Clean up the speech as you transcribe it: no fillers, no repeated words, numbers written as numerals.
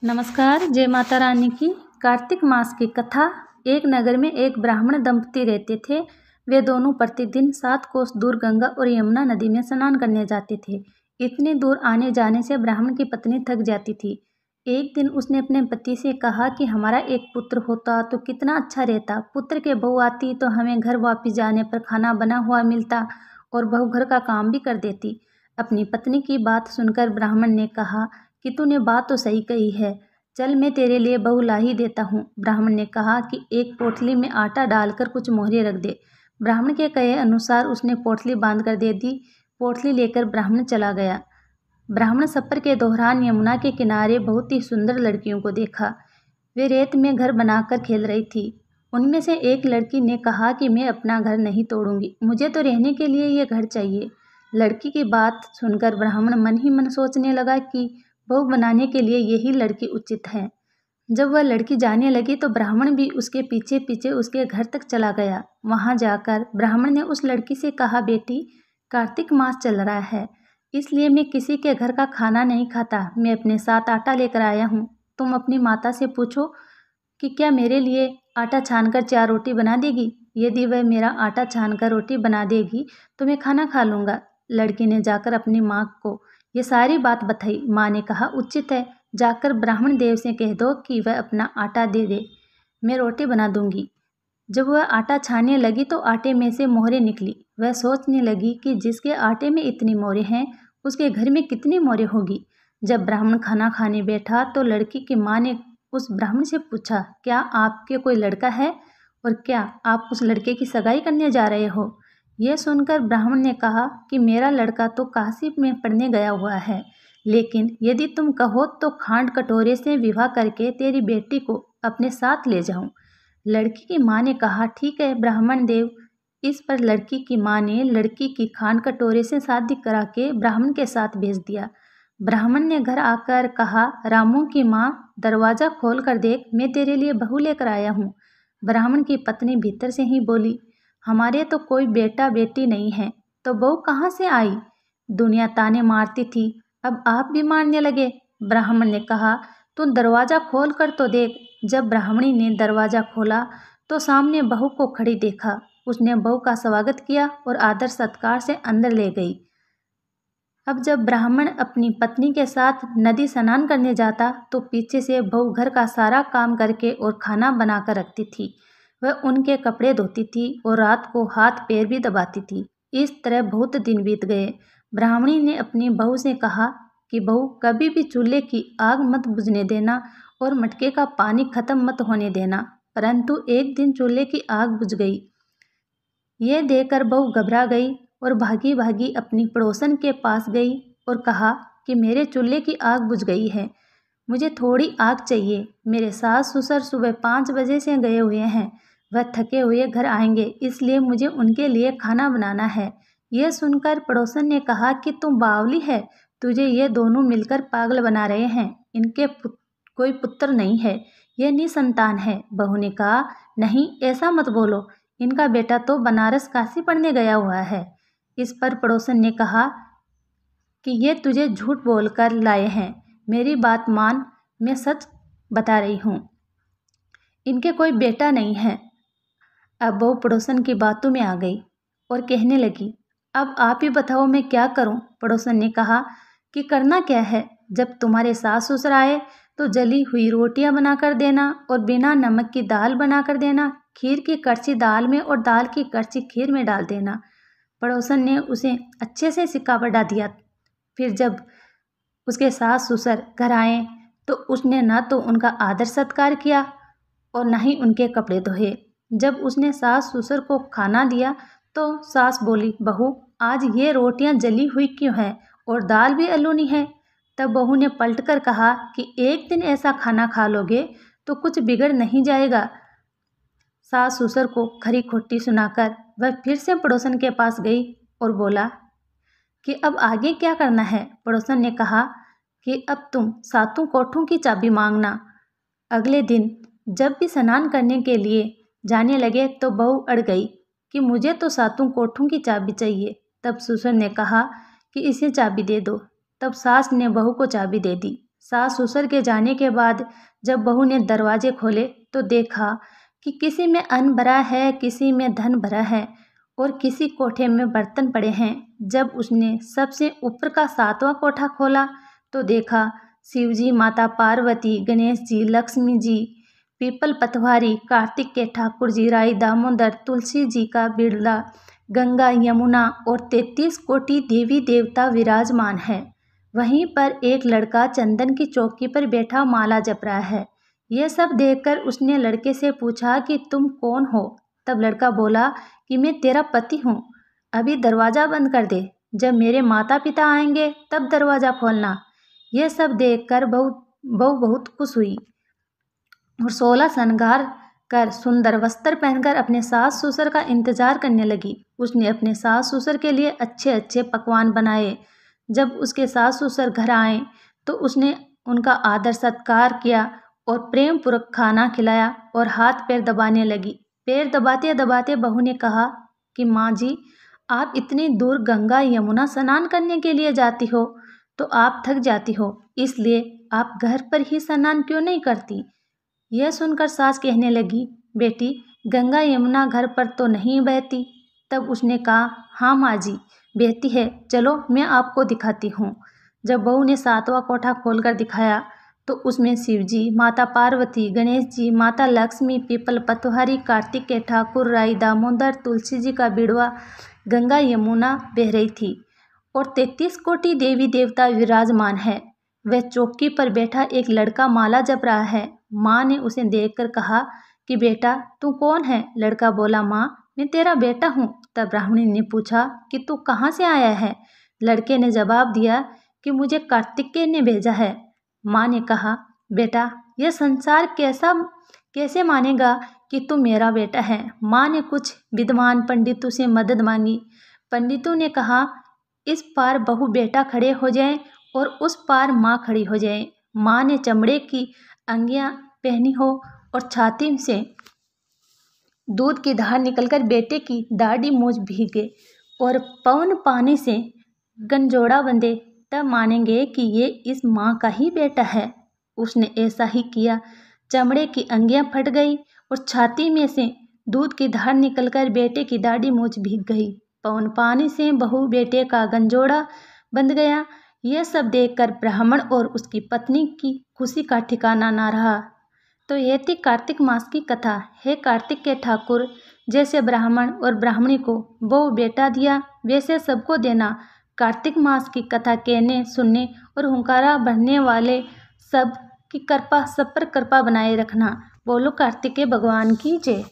नमस्कार। जय माता रानी की। कार्तिक मास की कथा। एक नगर में एक ब्राह्मण दंपति रहते थे। वे दोनों प्रतिदिन 7 कोस दूर गंगा और यमुना नदी में स्नान करने जाते थे। इतनी दूर आने जाने से ब्राह्मण की पत्नी थक जाती थी। एक दिन उसने अपने पति से कहा कि हमारा एक पुत्र होता तो कितना अच्छा रहता। पुत्र के बहू आती तो हमें घर वापस जाने पर खाना बना हुआ मिलता और बहू घर का काम भी कर देती। अपनी पत्नी की बात सुनकर ब्राह्मण ने कहा कि तूने बात तो सही कही है, चल मैं तेरे लिए बहू ला ही देता हूँ। ब्राह्मण ने कहा कि एक पोटली में आटा डालकर कुछ मोहरे रख दे। ब्राह्मण के कहे अनुसार उसने पोटली बांध कर दे दी। पोटली लेकर ब्राह्मण चला गया। ब्राह्मण सफर के दौरान यमुना के किनारे बहुत ही सुंदर लड़कियों को देखा। वे रेत में घर बनाकर खेल रही थी। उनमें से एक लड़की ने कहा कि मैं अपना घर नहीं तोड़ूंगी, मुझे तो रहने के लिए ये घर चाहिए। लड़की की बात सुनकर ब्राह्मण मन ही मन सोचने लगा कि बहू बनाने के लिए यही लड़की उचित है। जब वह लड़की जाने लगी तो ब्राह्मण भी उसके पीछे पीछे उसके घर तक चला गया। वहां जाकर ब्राह्मण ने उस लड़की से कहा, बेटी, कार्तिक मास चल रहा है, इसलिए मैं किसी के घर का खाना नहीं खाता। मैं अपने साथ आटा लेकर आया हूँ। तुम अपनी माता से पूछो कि क्या मेरे लिए आटा छानकर 4 रोटी बना देगी। यदि वह मेरा आटा छानकर रोटी बना देगी तो मैं खाना खा लूँगा। लड़की ने जाकर अपनी माँ को ये सारी बात बताई। माँ ने कहा, उचित है, जाकर ब्राह्मण देव से कह दो कि वह अपना आटा दे दे, मैं रोटी बना दूंगी। जब वह आटा छानने लगी तो आटे में से मोहरें निकली। वह सोचने लगी कि जिसके आटे में इतनी मोहरें हैं उसके घर में कितनी मोहरें होगी। जब ब्राह्मण खाना खाने बैठा तो लड़की की माँ ने उस ब्राह्मण से पूछा, क्या आपके कोई लड़का है और क्या आप उस लड़के की सगाई करने जा रहे हो। यह सुनकर ब्राह्मण ने कहा कि मेरा लड़का तो काशी में पढ़ने गया हुआ है, लेकिन यदि तुम कहो तो खांड कटोरे से विवाह करके तेरी बेटी को अपने साथ ले जाऊं। लड़की की माँ ने कहा, ठीक है ब्राह्मण देव। इस पर लड़की की माँ ने लड़की की खांड कटोरे से शादी करा के ब्राह्मण के साथ भेज दिया। ब्राह्मण ने घर आकर कहा, रामू की माँ, दरवाज़ा खोल कर देख, मैं तेरे लिए बहू लेकर आया हूँ। ब्राह्मण की पत्नी भीतर से ही बोली, हमारे तो कोई बेटा बेटी नहीं है, तो बहू कहाँ से आई। दुनिया ताने मारती थी, अब आप भी मारने लगे। ब्राह्मण ने कहा, तू दरवाज़ा खोल कर तो देख। जब ब्राह्मणी ने दरवाज़ा खोला तो सामने बहू को खड़ी देखा। उसने बहू का स्वागत किया और आदर सत्कार से अंदर ले गई। अब जब ब्राह्मण अपनी पत्नी के साथ नदी स्नान करने जाता तो पीछे से बहू घर का सारा काम करके और खाना बनाकर रखती थी। वह उनके कपड़े धोती थी और रात को हाथ पैर भी दबाती थी। इस तरह बहुत दिन बीत गए। ब्राह्मणी ने अपनी बहू से कहा कि बहू, कभी भी चूल्हे की आग मत बुझने देना और मटके का पानी खत्म मत होने देना। परंतु एक दिन चूल्हे की आग बुझ गई। यह देखकर बहू घबरा गई और भागी भागी अपनी पड़ोसन के पास गई और कहा कि मेरे चूल्हे की आग बुझ गई है, मुझे थोड़ी आग चाहिए। मेरे सास ससुर सुबह 5 बजे से गए हुए हैं, वह थके हुए घर आएंगे, इसलिए मुझे उनके लिए खाना बनाना है। यह सुनकर पड़ोसन ने कहा कि तुम बावली है, तुझे ये दोनों मिलकर पागल बना रहे हैं। इनके कोई पुत्र नहीं है, यह निसंतान है। बहू ने कहा, नहीं ऐसा मत बोलो, इनका बेटा तो बनारस काशी पढ़ने गया हुआ है। इस पर पड़ोसन ने कहा कि ये तुझे झूठ बोलकर लाए हैं, मेरी बात मान, मैं सच बता रही हूँ, इनके कोई बेटा नहीं है। अब बहू पड़ोसन की बातों में आ गई और कहने लगी, अब आप ही बताओ मैं क्या करूं। पड़ोसन ने कहा कि करना क्या है, जब तुम्हारे सास ससुर आए तो जली हुई रोटियां बनाकर देना और बिना नमक की दाल बनाकर देना, खीर की कड़छी दाल में और दाल की कड़छी खीर में डाल देना। पड़ोसन ने उसे अच्छे से सिक्का बढ़ा दिया। फिर जब उसके सास ससुर घर आए तो उसने न तो उनका आदर सत्कार किया और न ही उनके कपड़े धोए। जब उसने सास ससुर को खाना दिया तो सास बोली, बहू, आज ये रोटियां जली हुई क्यों है और दाल भी अलोनी है। तब बहू ने पलटकर कहा कि एक दिन ऐसा खाना खा लोगे तो कुछ बिगड़ नहीं जाएगा। सास ससुर को खरी खोटी सुनाकर वह फिर से पड़ोसन के पास गई और बोला कि अब आगे क्या करना है। पड़ोसन ने कहा कि अब तुम 7 कोठों की चाबी मांगना। अगले दिन जब भी स्नान करने के लिए जाने लगे तो बहू अड़ गई कि मुझे तो 7 कोठों की चाबी चाहिए। तब ससुर ने कहा कि इसे चाबी दे दो। तब सास ने बहू को चाबी दे दी। सास ससुर के जाने के बाद जब बहू ने दरवाजे खोले तो देखा कि किसी में अन्न भरा है, किसी में धन भरा है और किसी कोठे में बर्तन पड़े हैं। जब उसने सबसे ऊपर का 7वां कोठा खोला तो देखा शिव जी, माता पार्वती, गणेश जी, लक्ष्मी जी, पीपल पतवारी, कार्तिक के ठाकुर जी, राई दामोदर, तुलसी जी का बिरला, गंगा, यमुना और 33 कोटि देवी देवता विराजमान है। वहीं पर एक लड़का चंदन की चौकी पर बैठा माला जप रहा है। यह सब देखकर उसने लड़के से पूछा कि तुम कौन हो? तब लड़का बोला कि मैं तेरा पति हूँ। अभी दरवाज़ा बंद कर दे, जब मेरे माता पिता आएंगे तब दरवाज़ा खोलना। यह सब देखकर बहू बहुत खुश हुई और 16 श्रृंगार कर सुंदर वस्त्र पहनकर अपने सास ससुर का इंतजार करने लगी। उसने अपने सास ससुर के लिए अच्छे अच्छे पकवान बनाए। जब उसके सास ससुर घर आए तो उसने उनका आदर सत्कार किया और प्रेम पूर्वक खाना खिलाया और हाथ पैर दबाने लगी। पैर दबाते दबाते बहू ने कहा कि माँ जी, आप इतनी दूर गंगा यमुना स्नान करने के लिए जाती हो तो आप थक जाती हो, इसलिए आप घर पर ही स्नान क्यों नहीं करती? यह सुनकर सास कहने लगी, बेटी, गंगा यमुना घर पर तो नहीं बहती। तब उसने कहा, हाँ माँ जी, बहती है, चलो मैं आपको दिखाती हूँ। जब बहू ने 7वां कोठा खोलकर दिखाया तो उसमें शिव जी, माता पार्वती, गणेश जी, माता लक्ष्मी, पीपल पतवारी, कार्तिक के ठाकुर, राई दामोदर, तुलसी जी का बिड़वा, गंगा यमुना बह रही थी और 33 कोटि देवी देवता विराजमान है। वह चौकी पर बैठा एक लड़का माला जप रहा है। माँ ने उसे देखकर कहा कि बेटा, तू कौन है? लड़का बोला, माँ, मैं तेरा बेटा हूँ। तब ब्राह्मणी ने पूछा कि तू कहाँ से आया है? लड़के ने जवाब दिया कि मुझे कार्तिकेय ने भेजा है। माँ ने कहा, बेटा, यह संसार कैसे मानेगा कि तू मेरा बेटा है? माँ ने कुछ विद्वान पंडितों से मदद मांगी। पंडितों ने कहा, इस पार बहू बेटा खड़े हो जाएं और उस पार माँ खड़ी हो जाए। माँ ने चमड़े की अंगियाँ पहनी हो और छाती से दूध की धार निकलकर बेटे की दाढ़ी मूछ भीगे और पवन पानी से गंजोड़ा बंधे, तब मानेंगे कि ये इस माँ का ही बेटा है। उसने ऐसा ही किया। चमड़े की अंगियाँ फट गई और छाती में से दूध की धार निकलकर बेटे की दाढ़ी मूछ भीग गई। पवन पानी से बहू बेटे का गंजोड़ा बंध गया। यह सब देखकर ब्राह्मण और उसकी पत्नी की खुशी का ठिकाना ना रहा। तो यह थी कार्तिक मास की कथा। हे कार्तिक के ठाकुर, जैसे ब्राह्मण और ब्राह्मणी को बहू बेटा दिया, वैसे सबको देना। कार्तिक मास की कथा कहने, सुनने और हुंकारा भरने वाले सब की कृपा, सब पर कृपा बनाए रखना। बोलो कार्तिकेय भगवान की जय।